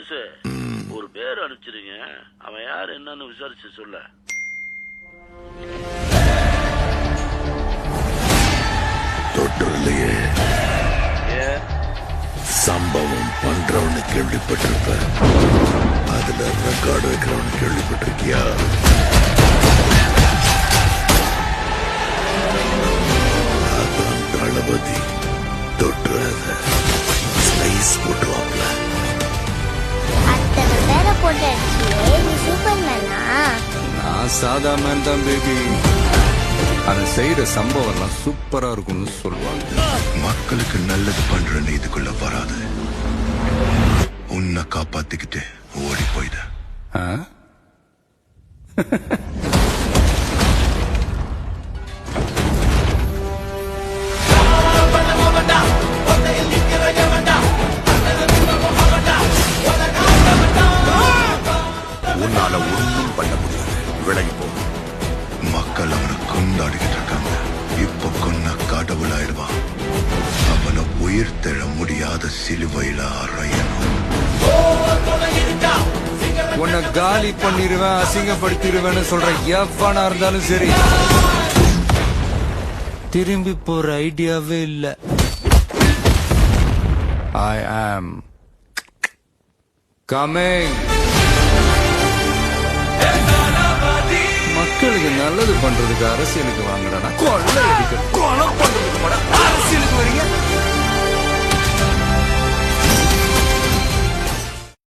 பெருசு ஒரு பேர் அனுப்பிச்சிருங்க. அவன் யாரு என்னன்னு விசாரிச்சு சொல்ல. தொற்றுலையே சம்பவம் பண்றவனு கேள்விப்பட்டிருப்ப, அதுல ரெக்கார்டு வைக்கிறவனு கேள்விப்பட்டிருக்கியா? அதான் தளபதி. தொற்றாத ஸ்லைஸ் போட்டுவாப்ல. அத்தனை பேரை போட்டு அடிச்சியே நீ சூப்பர்மேனா? நான் சாதா மேன் தான் பேபி. அதை செய்யற சம்பவம் எல்லாம் சூப்பரா இருக்கும்னு சொல்லுவாங்க. மக்களுக்கு நல்லது பண்ற இதுக்குள்ள வராது. உன்னை காப்பாத்திக்கிட்டு ஓடி போயிட. உன்னால ஒன்றும் பண்ண முடியாது. விலகி போ. மக்கள் அவனை கொண்டாடிக்கிட்டு இருக்காங்க. இப்ப கொன்ன கடவுள் ஆயிடுவான். அவனை உயிர் தெழ முடியாத சிலுவையில அறையணும். உன்னை காலி பண்ணிருவேன், அசிங்கப்படுத்திடுவேன்னு சொல்ற எவனா இருந்தாலும் சரி, திரும்பி போற ஐடியாவே இல்ல. ஐ ஆம் கமிங். மக்களுக்கு நல்லது பண்றதுக்கு அரசியலுக்கு வாங்கடா, கொள்ளை அடிக்க கொலை பண்றதுக்கு அரசியலுக்கு வரீங்க.